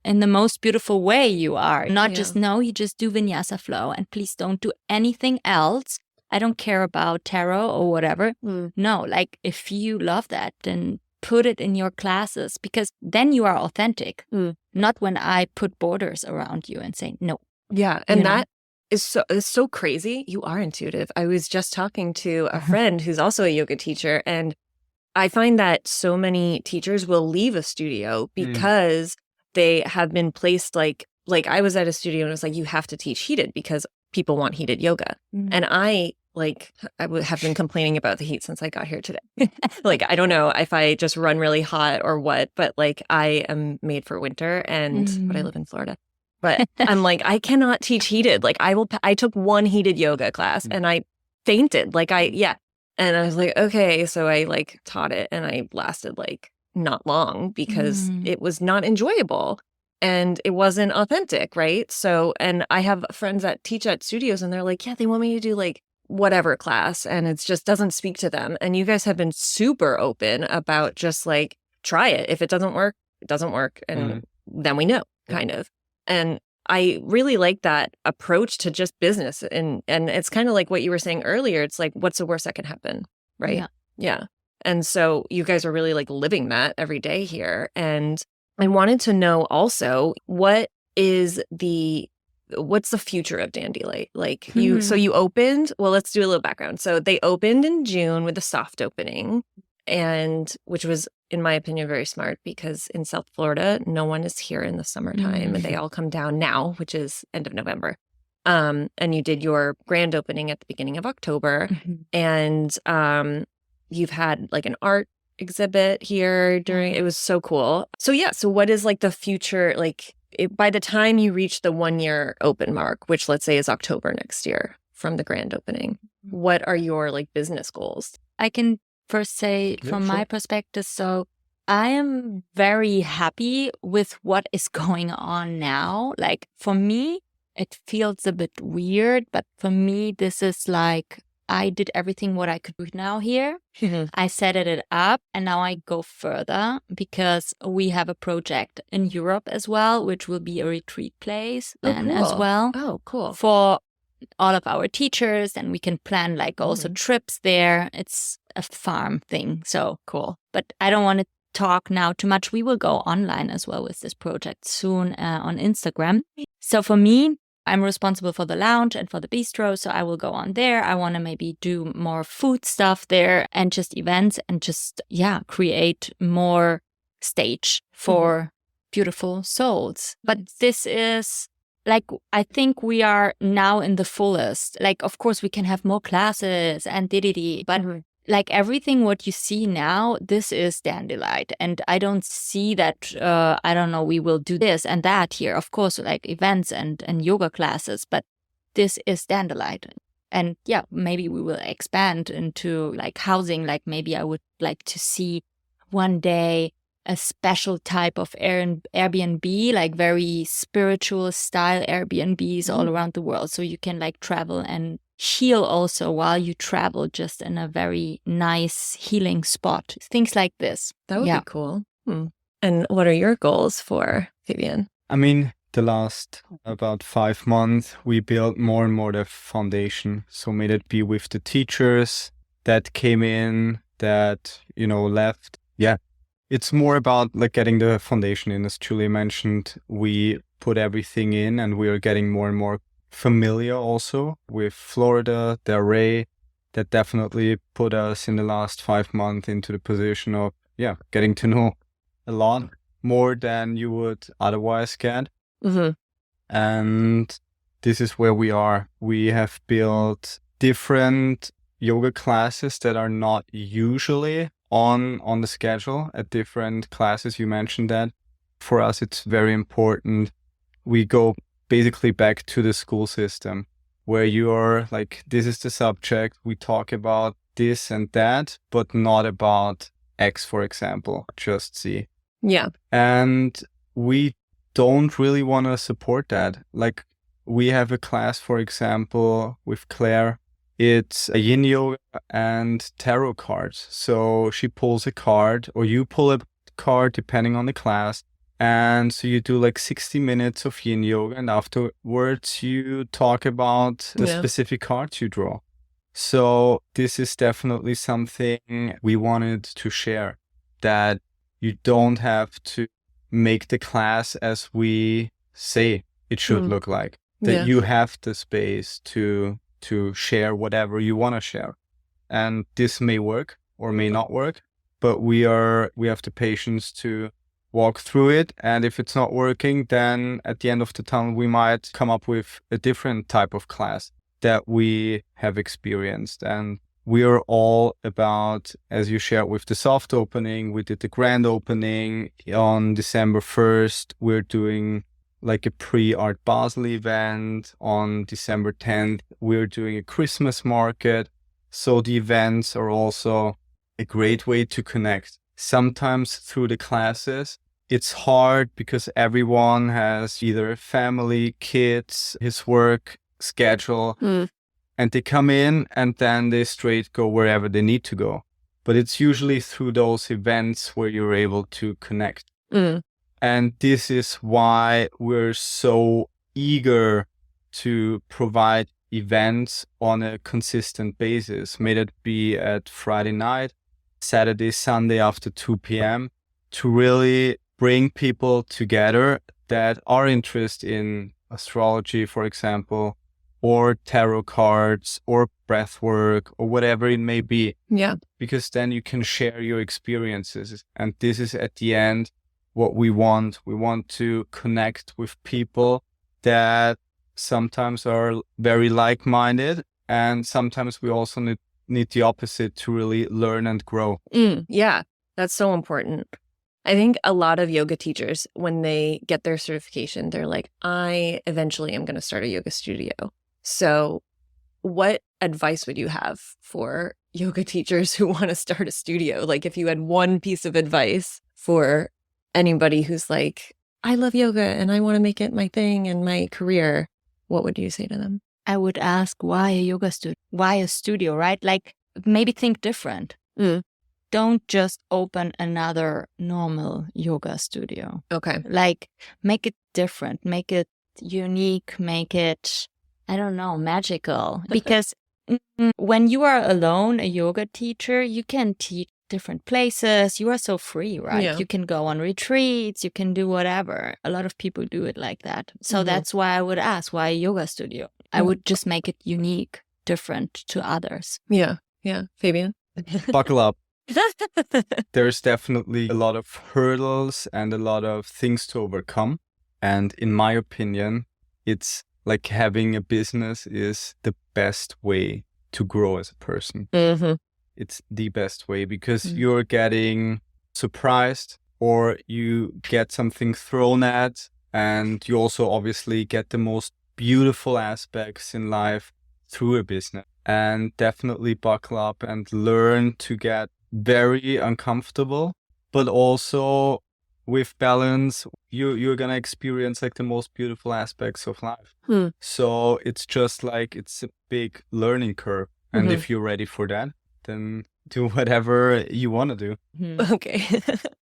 in the most beautiful way you are. Not just, no, you just do vinyasa flow and please don't do anything else. I don't care about tarot or whatever. No, like if you love that, then put it in your classes, because then you are authentic. Not when I put borders around you and say no. Yeah. And that is so crazy. You are intuitive. I was just talking to a friend who's also a yoga teacher, and I find that so many teachers will leave a studio because they have been placed like I was at a studio and it was like, you have to teach heated because people want heated yoga. And I like have been complaining about the heat since I got here today. Like, I don't know if I just run really hot or what, but like I am made for winter but I live in Florida. But I'm like, I cannot teach heated. Like I took one heated yoga class and I fainted. And I was like, okay. So I like taught it and I lasted like not long because it was not enjoyable. And it wasn't authentic, right? So, and I have friends that teach at studios and they're like, yeah, they want me to do like whatever class and it just doesn't speak to them. And you guys have been super open about just like, try it. If it doesn't work, it doesn't work. And then we know, kind of. And I really like that approach to just business. And it's kind of like what you were saying earlier. It's like, what's the worst that can happen, right? Yeah. And so you guys are really like living that every day here. And I wanted to know also, what's the future of Dandelight? Like so you opened, well, let's do a little background. So they opened in June with a soft opening, and which was, in my opinion, very smart because in South Florida, no one is here in the summertime and they all come down now, which is end of November. And you did your grand opening at the beginning of October and you've had like an art exhibit here it was so cool. So so what is like the future, like by the time you reach the 1 year open mark, which let's say is October next year from the grand opening, what are your like business goals? I can first say from my perspective, so I am very happy with what is going on now. Like for me, it feels a bit weird, but for me, this is like I did everything what I could do now here. I set it up and now I go further because we have a project in Europe as well, which will be a retreat place as well. Oh, cool. For all of our teachers, and we can plan like also trips there. It's a farm thing. So cool. But I don't want to talk now too much. We will go online as well with this project soon on Instagram. So for me, I'm responsible for the lounge and for the bistro, so I will go on there. I want to maybe do more food stuff there and just events and just, create more stage for beautiful souls. But this is like, I think we are now in the fullest. Like, of course, we can have more classes and but like everything what you see now, this is Dandelight. And I don't see that, we will do this and that here. Of course, like events and yoga classes, but this is Dandelight. And maybe we will expand into like housing. Like maybe I would like to see one day a special type of Airbnb, like very spiritual style Airbnbs all around the world. So you can like travel and heal also while you travel, just in a very nice healing spot. Things like this. That would be cool. And what are your goals for Fabian? I mean, the last about 5 months, we built more and more the foundation. So may it be with the teachers that came in, that, left. Yeah. It's more about like getting the foundation in. As Julia mentioned, we put everything in and we are getting more and more familiar also with Florida, Delray. That definitely put us in the last 5 months into the position of, getting to know a lot more than you would otherwise get. And this is where we are. We have built different yoga classes that are not usually on the schedule at different classes. You mentioned that. For us, it's very important. We go basically back to the school system where you are like, this is the subject. We talk about this and that, but not about X, for example, just Z. Yeah. And we don't really want to support that. Like we have a class, for example, with Claire. It's a yin yoga and tarot cards. So she pulls a card or you pull a card depending on the class. And so you do like 60 minutes of yin yoga and afterwards you talk about the specific cards you draw. So this is definitely something we wanted to share, that you don't have to make the class as we say it should look like, that you have the space to share whatever you want to share. And this may work or may not work, but we have the patience to walk through it. And if it's not working, then at the end of the tunnel, we might come up with a different type of class. that we have experienced. And we are all about, as you shared with the soft opening, we did the grand opening on December 1st. We're doing like a pre-Art Basel event on December 10th. We're doing a Christmas market. So the events are also a great way to connect. Sometimes through the classes, it's hard because everyone has either family, kids, his work schedule, and they come in and then they straight go wherever they need to go. But it's usually through those events where you're able to connect. And this is why we're so eager to provide events on a consistent basis. May that be at Friday night, Saturday, Sunday after 2 p.m. to really bring people together that are interested in astrology, for example, or tarot cards or breath work or whatever it may be. Yeah. Because then you can share your experiences. And this is at the end what we want. We want to connect with people that sometimes are very like-minded, and sometimes we also need the opposite to really learn and grow. Yeah, that's so important. I think a lot of yoga teachers, when they get their certification, they're like, I eventually am going to start a yoga studio. So what advice would you have for yoga teachers who want to start a studio? Like if you had one piece of advice for anybody who's like, I love yoga and I want to make it my thing and my career, what would you say to them? I would ask, why a yoga studio? Why a studio, right? Like maybe think different. Don't just open another normal yoga studio. Okay. Like make it different, make it unique, make it, I don't know, magical. Because when you are alone, a yoga teacher, you can teach different places. You are so free, right? Yeah. You can go on retreats, you can do whatever. A lot of people do it like that. So that's why I would ask, why a yoga studio? I would just make it unique, different to others. Yeah. Yeah. Fabian? Buckle up. There's definitely a lot of hurdles and a lot of things to overcome. And in my opinion, it's like having a business is the best way to grow as a person. It's the best way because you're getting surprised or you get something thrown at, and you also obviously get the most beautiful aspects in life through a business. And definitely buckle up and learn to get very uncomfortable, but also with balance, you're gonna experience like the most beautiful aspects of life. So it's just like it's a big learning curve. And if you're ready for that, then do whatever you want to do. Okay.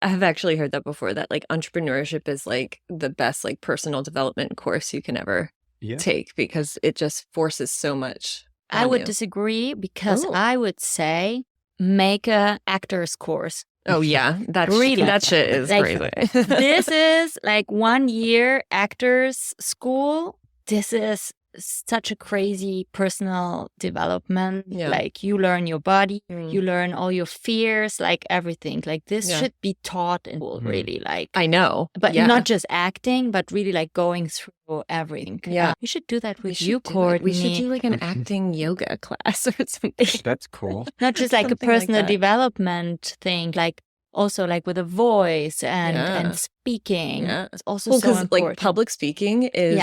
I've actually heard that before, that like entrepreneurship is like the best like personal development course you can ever take, because it just forces so much. I would disagree, because I would say make a actor's course. Oh yeah, that's really, that shit is like, crazy. This is like 1 year actors school. This is such a crazy personal development. Like you learn your body, you learn all your fears, like everything. Like this should be taught in school, really. Like I know, but not just acting, but really like going through everything. Yeah, we should do that with you, Courtney. We should do like an acting yoga class or something. That's cool. Not just like a personal development thing, like also like with a voice and speaking. It's also so important. Like public speaking is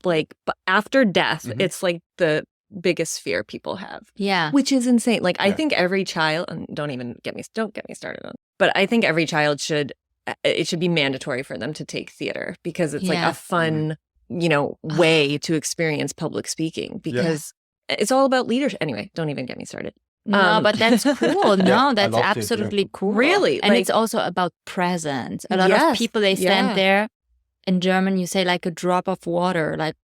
like after death, it's like the biggest fear people have. Yeah. Which is insane. Like I think every child, and don't get me started on, but I think every child should be mandatory for them to take theater, because it's like a fun, way to experience public speaking, because it's all about leadership. Anyway, don't even get me started. No, but that's cool. No, that's absolutely cool. Really? And it's also about presence. A lot of people, they stand there. In German, you say like a drop of water, like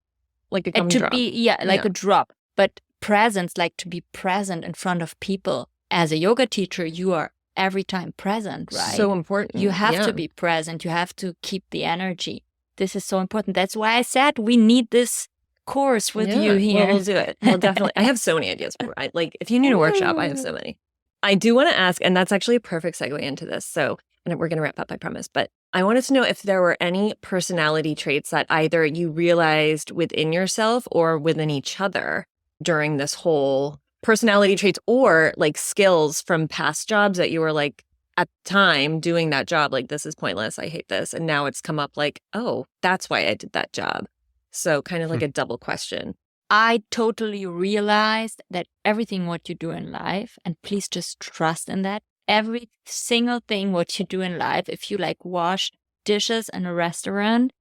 a gumdrop. A drop. But presence, like to be present in front of people. As a yoga teacher, you are every time present, right? So important. You have to be present. You have to keep the energy. This is so important. That's why I said we need this course with you here. Well, we'll do it. Well, definitely. I have so many ideas. Like if you need a workshop, I have so many. I do want to ask, and that's actually a perfect segue into this. So, and we're going to wrap up, I promise. But I wanted to know if there were any personality traits that either you realized within yourself or within each other during this whole personality traits or like skills from past jobs that you were like at the time doing that job, like, this is pointless, I hate this. And now it's come up like, oh, that's why I did that job. So kind of like a double question. I totally realized that everything what you do in life, and please just trust in that, every single thing what you do in life, if you like wash dishes in a restaurant,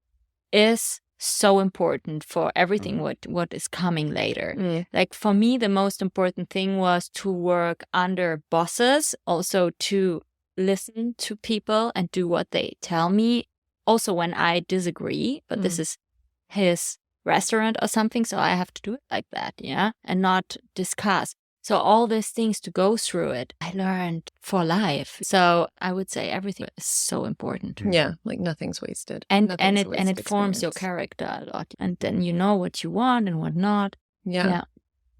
is so important for everything what is coming later. Like for me, the most important thing was to work under bosses, also to listen to people and do what they tell me. Also when I disagree, but this is his restaurant or something, so I have to do it like that, yeah, and not discuss. So all these things to go through it, I learned for life. So I would say everything is so important. Yeah, like nothing's wasted. And it forms your character a lot. And then you know what you want and what not. Yeah.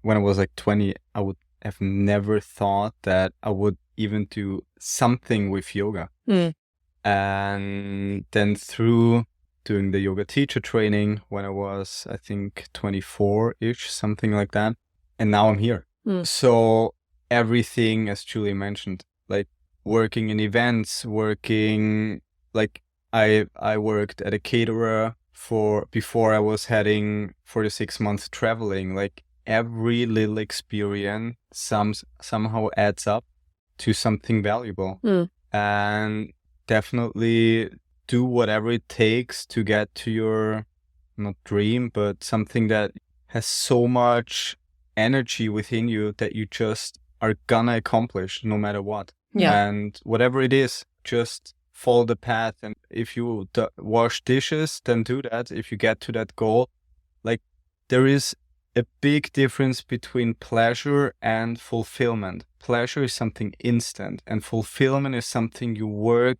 When I was like 20, I would have never thought that I would even do something with yoga. And then through doing the yoga teacher training when I was, I think, 24-ish, something like that. And now I'm here. So everything, as Julie mentioned, like working in events, working, like I worked at a caterer before I was heading for the 6 months traveling. Like every little experience somehow adds up to something valuable. And definitely do whatever it takes to get to your, not dream, but something that has so much energy within you that you just are gonna accomplish no matter what. And whatever it is, just follow the path. And if you wash dishes, then do that. If you get to that goal, like there is a big difference between pleasure and fulfillment. Pleasure is something instant, and fulfillment is something you're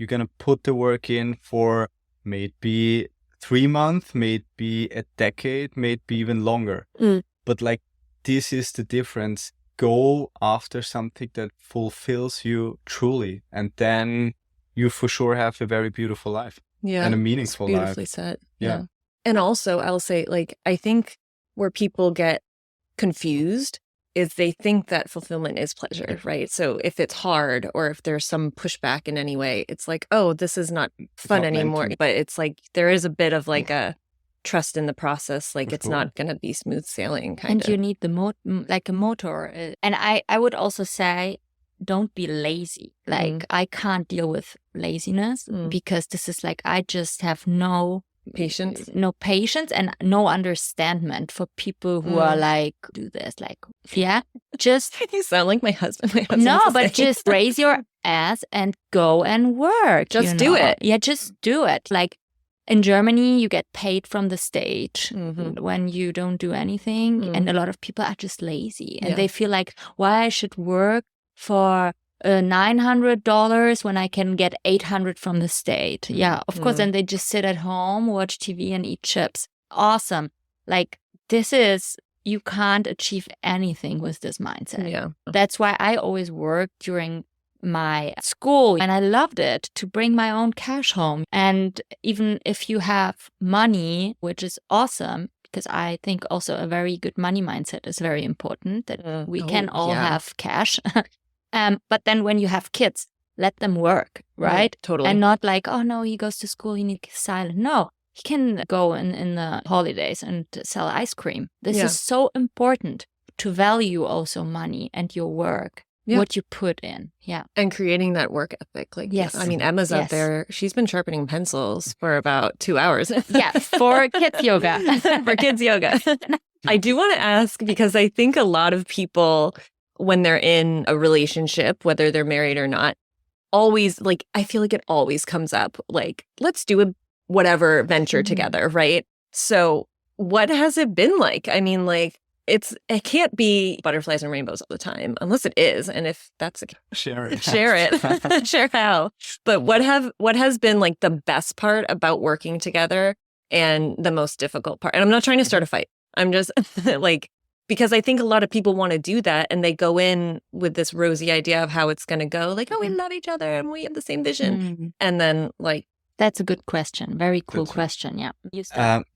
gonna put the work in for maybe 3 months, maybe a decade, maybe even longer. But like, this is the difference. Go after something that fulfills you truly, and then you for sure have a very beautiful life. And a meaningful life. Beautifully said. Yeah. And also, I'll say, like, I think where people get confused is they think that fulfillment is pleasure, right? So if it's hard or if there's some pushback in any way, it's like, oh, this is not fun anymore. But it's like, there is a bit of like a trust in the process. Like it's not going to be smooth sailing kind of. And you need the like a motor. And I would also say, don't be lazy. Like I can't deal with laziness because this is like, I just have no patience and no understanding for people who are like, do this, like, just you sound like my husband. No, but just raise your ass and go and work. Just do it. Yeah, just do it. Like in Germany, you get paid from the stage when you don't do anything. And a lot of people are just lazy and they feel like, why I should work for $900 when I can get $800 from the state. Yeah, of course. And they just sit at home, watch TV and eat chips. Awesome. Like you can't achieve anything with this mindset. Yeah. That's why I always work during my school and I loved it to bring my own cash home. And even if you have money, which is awesome, because I think also a very good money mindset is very important, that we can all have cash. But then when you have kids, let them work, right? Totally. And not like, oh no, he goes to school, he needs silent. No, he can go in the holidays and sell ice cream. This is so important to value also money and your work. What you put in. Yeah. And creating that work ethic. Like, I mean, Emma's out there. She's been sharpening pencils for about 2 hours. For kids yoga. For kids yoga. I do want to ask, because I think a lot of people, when they're in a relationship, whether they're married or not, always, like, I feel like it always comes up, like, let's do a whatever venture together, right? So what has it been like? I mean, like, it can't be butterflies and rainbows all the time, unless it is. And if that's share it, share how. But what has been like the best part about working together and the most difficult part? And I'm not trying to start a fight. I'm just like, because I think a lot of people want to do that and they go in with this rosy idea of how it's going to go. Like, oh, we love each other and we have the same vision. And then like. That's a good question. Very cool question. Yeah.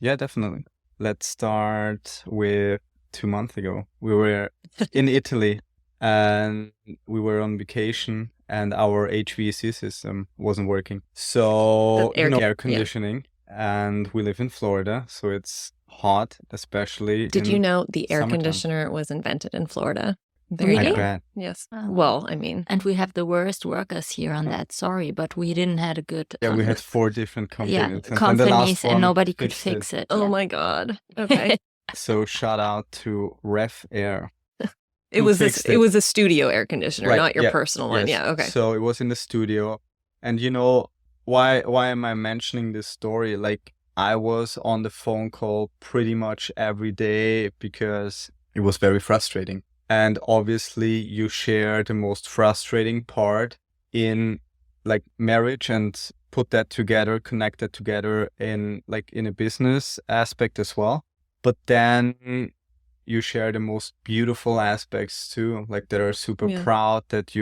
Yeah, definitely. Let's start with 2 months ago. We were in Italy and we were on vacation and our HVAC system wasn't working. So, air conditioning. And we live in Florida, so it's hot, especially Did in you know the air summertime. conditioner was invented in Florida? Really? I bet. Yes. Oh. Well, I mean, And we have the worst workers here on that. Sorry, but we didn't have a good. Yeah, we had 4 different companies. Yeah, and then the companies, last and one nobody could fixed fix it. oh yeah. my God. Okay. So shout out to Ref Air. It was a studio air conditioner, Right, not your yeah, personal one. yes. Yeah. Okay. So it was in the studio. And why am I mentioning this story? Like, I was on the phone call pretty much every day because it was very frustrating. And obviously you share the most frustrating part in like marriage and put that together, connect that together in a business aspect as well. But then you share the most beautiful aspects too, like that are super proud that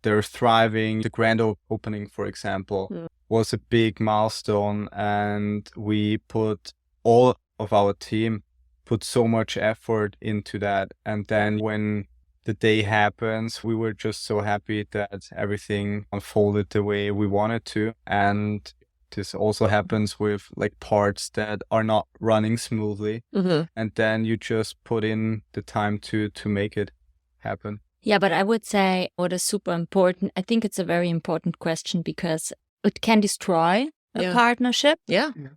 they're thriving. The grand opening, for example, was a big milestone, and we put all of our team put so much effort into that. And then when the day happens, we were just so happy that everything unfolded the way we wanted to. And this also happens with like parts that are not running smoothly. And then you just put in the time to make it happen. Yeah, but I would say what is super important, I think it's a very important question because it can destroy a partnership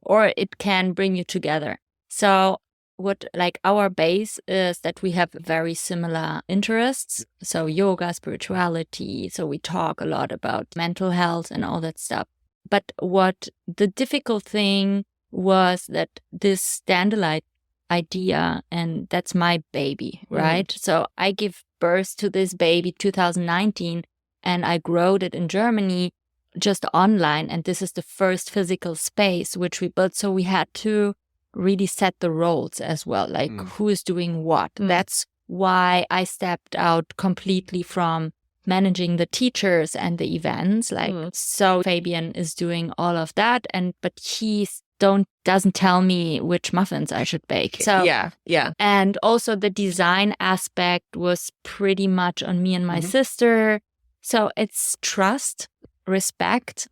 or it can bring you together. So what like our base is that we have very similar interests. So yoga, spirituality. So we talk a lot about mental health and all that stuff. But what the difficult thing was that this Dandelight idea, and that's my baby, right? So I give birth to this baby 2019 and I growed it in Germany just online. And this is the first physical space which we built. So we had to really set the roles as well, like who is doing what. That's why I stepped out completely from managing the teachers and the events. Like so Fabian is doing all of that, but he doesn't tell me which muffins I should bake. So yeah. And also the design aspect was pretty much on me and my sister. So it's trust, respect.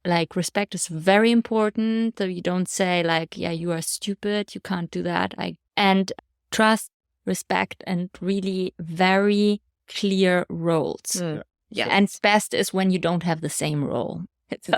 Like respect is very important. So you don't say like, yeah, you are stupid, you can't do that. And trust, respect, and really very clear roles. Yeah. And best is when you don't have the same role.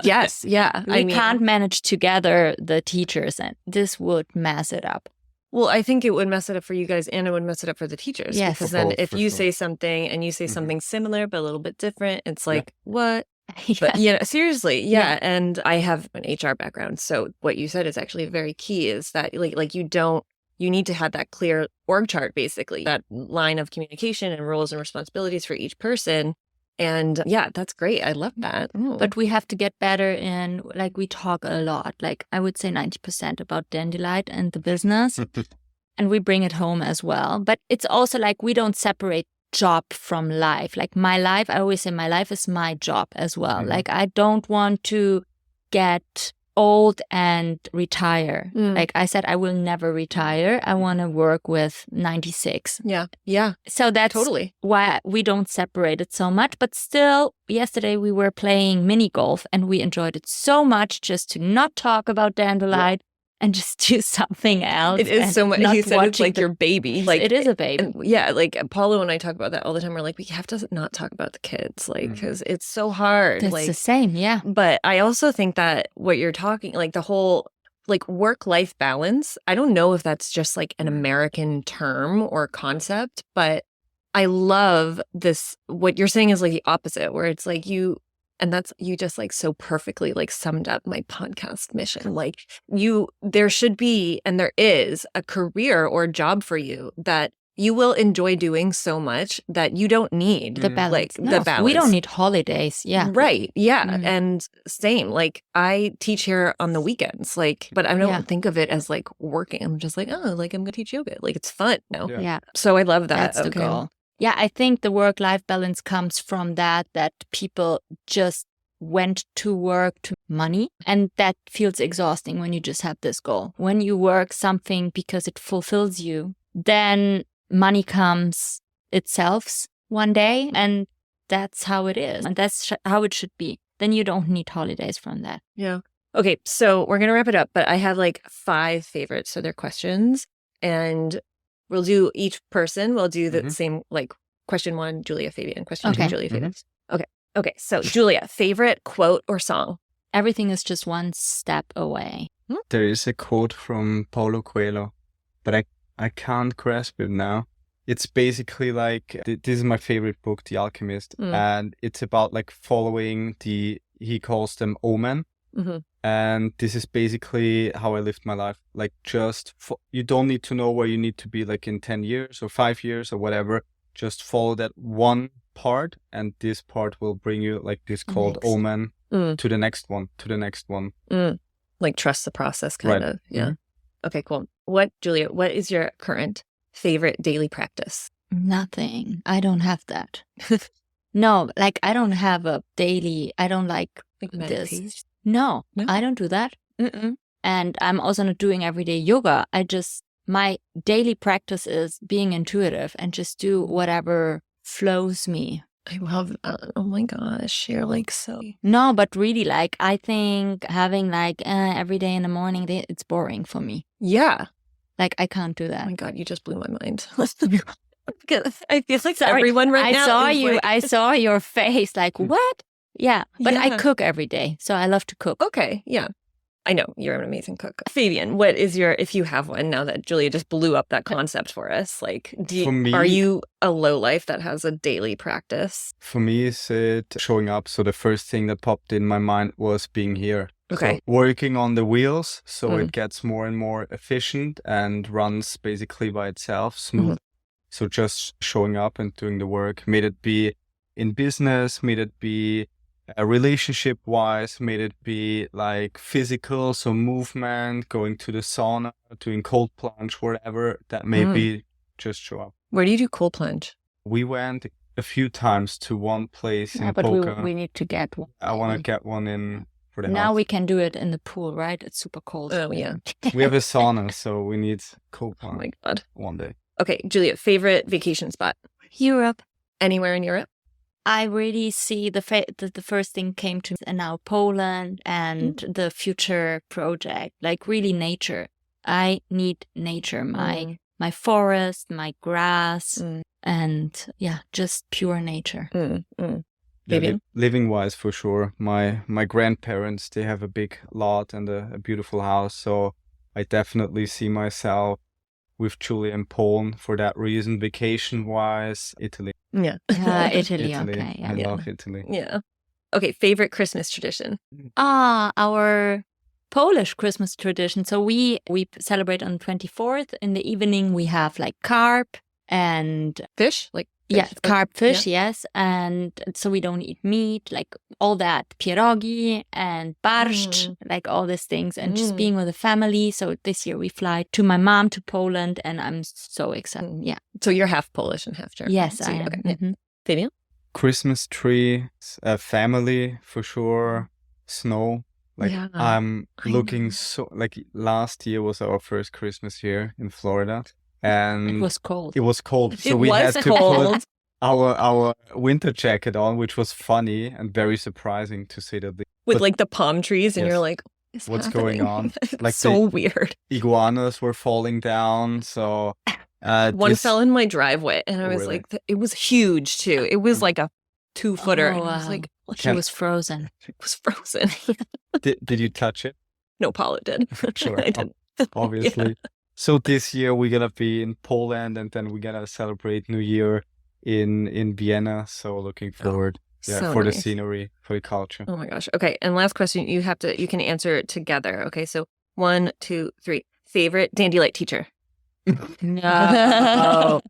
Yes. Yeah. We can't manage together the teachers, and this would mess it up. Well, I think it would mess it up for you guys and it would mess it up for the teachers. Yes. Because For then both, if for you sure. say something and you say something similar but a little bit different, it's like, what? Yeah. But seriously, yeah. And I have an HR background. So what you said is actually very key, is that like you need to have that clear org chart, basically, that line of communication and roles and responsibilities for each person. And yeah, that's great. I love that. But we have to get better in, like, we talk a lot, like I would say 90% about Dandelight and the business. And we bring it home as well. But it's also like we don't separate job from life. Like my life, I always say my life is my job as well. Like I don't want to get old and retire. Like I said, I will never retire. I want to work with 96. Yeah. So that's Totally why we don't separate it so much. But still, yesterday we were playing mini golf and we enjoyed it so much just to not talk about Dandelight and just do something else. It is so much. He said it's like your baby. Like it is a baby. And yeah, like Paulo and I talk about that all the time. We're like, we have to not talk about the kids, like, because it's so hard. It's like the same, yeah. But I also think that what you're talking, like the whole like work-life balance, I don't know if that's just like an American term or concept, but I love this. What you're saying is like the opposite, where it's like you just like so perfectly like summed up my podcast mission. Like there should be, and there is, a career or job for you that you will enjoy doing so much that you don't need The balance. Like No, the balance. we don't need holidays. Yeah. Right. Yeah. And same, like I teach here on the weekends, like, but I don't think of it as like working. I'm just like, oh, like I'm going to teach yoga. Like it's fun. No. Yeah. So I love that. That's the goal. Yeah, I think the work-life balance comes from that people just went to work to money. And that feels exhausting when you just have this goal. When you work something because it fulfills you, then money comes itself one day, and that's how it is. And that's how it should be. Then you don't need holidays from that. Yeah. Okay, so we're going to wrap it up, but I have like 5 favorites. So they're questions, and we'll do each person. We'll do the same, like question 1, Julia, Fabian. Question 2, Julia, Fabian. Okay. So Julia, favorite quote or song? Everything is just one step away. There is a quote from Paulo Coelho, but I can't grasp it now. It's basically like, this is my favorite book, The Alchemist, and it's about like following he calls them omen. And this is basically how I lived my life. Like you don't need to know where you need to be like in 10 years or 5 years or whatever. Just follow that one part, and this part will bring you like this called omen to the next one, Like trust the process kind of. Yeah. Okay, cool. Julia, what is your current favorite daily practice? Nothing. I don't have that. No, like I don't have a daily, I don't like this. No, I don't do that. And I'm also not doing everyday yoga. My daily practice is being intuitive and just do whatever flows me. I love that. Oh my gosh, you're like so... No, but really, like, I think having like every day in the morning, it's boring for me. Yeah. Like, I can't do that. Oh my God, you just blew my mind. I feel like everyone now. I saw your face like, what? Yeah, but I cook every day, so I love to cook. Okay, yeah. I know, you're an amazing cook. Fabian, what is if you have one, now that Julia just blew up that concept for us, like, are you a lowlife that has a daily practice? For me, is it showing up? So the first thing that popped in my mind was being here. Okay. So working on the wheels, so it gets more and more efficient and runs basically by itself, smooth. So just showing up and doing the work, made it be in business, made it be relationship wise, made it be like physical, so movement, going to the sauna, doing cold plunge, whatever that may be, just show up. Where do you do cold plunge? We went a few times to one place in but Boca. we need to get one. I want to get one in for the now house. We can do it in the pool, right? It's super cold. Oh yeah. We have a sauna, so we need cold plunge. Oh my God. One day. Okay, Julia, favorite vacation spot? Europe. Anywhere in Europe? I really see the first thing came to me, and now Poland and the future project, like really nature. I need nature, my forest, my grass, and just pure nature. Yeah, living wise, for sure. My grandparents, they have a big lot and a beautiful house, so I definitely see myself with Julia in Poland for that reason. Vacation wise, Italy. Yeah. Italy. Okay. Yeah. I love Italy. Yeah. Okay. Favorite Christmas tradition? Our Polish Christmas tradition. So we celebrate on the 24th. In the evening, we have like carp and fish. Like carp fish. Yes, and so we don't eat meat, like all that pierogi and barszcz, like all these things, and just being with the family. So this year we fly to my mom to Poland, and I'm so excited. Yeah. So you're half Polish and half German. Yes, I am. Okay. Fabian? Christmas tree, family for sure, snow. Like I'm looking so, like last year was our first Christmas here in Florida. And it was cold. So we had to put our winter jacket on, which was funny and very surprising to say the least. With like the palm trees, and you're like, what's going on? Like so weird. Iguanas were falling down. So one fell in my driveway, and I was like, it was huge too. It was like a 2-footer. Oh, and I was like, she was frozen. It was frozen. Did you touch it? No, Paula did. Sure, I didn't. Obviously. So this year we're gonna be in Poland, and then we're gonna celebrate New Year in Vienna. So looking forward, for the scenery, for the culture. Oh my gosh. Okay, and last question, you can answer it together. Okay, so 1, 2, 3. Favorite Dandelight teacher? No.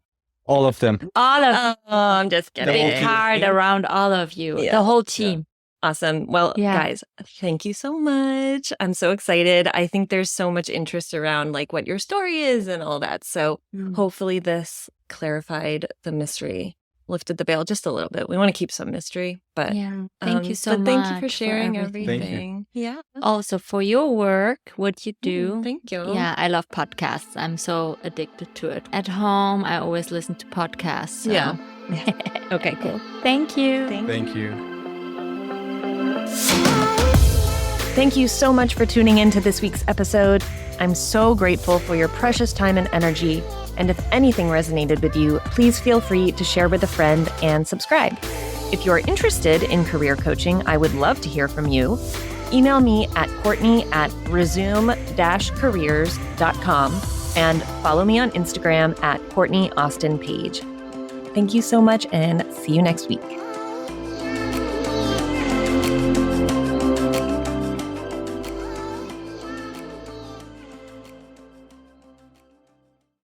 All of them. All of. Oh, I'm just kidding. Big heart around all of you. Yeah. The whole team. Yeah. Awesome. Well, guys, thank you so much. I'm so excited. I think there's so much interest around like what your story is and all that. So hopefully this clarified the mystery lifted the veil just a little bit. We want to keep some mystery, but thank you so much. Thank you for sharing everything. everything. Yeah. Also for your work, what you do. Thank you. Yeah, I love podcasts. I'm so addicted to it. At home, I always listen to podcasts. So. Yeah. Okay, cool. Thank you. Thank you. Thank you so much for tuning in to this week's episode. I'm so grateful for your precious time and energy. And if anything resonated with you, please feel free to share with a friend and subscribe. If you're interested in career coaching, I would love to hear from you. Email me at courtney@resume-careers.com and follow me on Instagram at CourtneyAustinPage. Thank you so much and see you next week.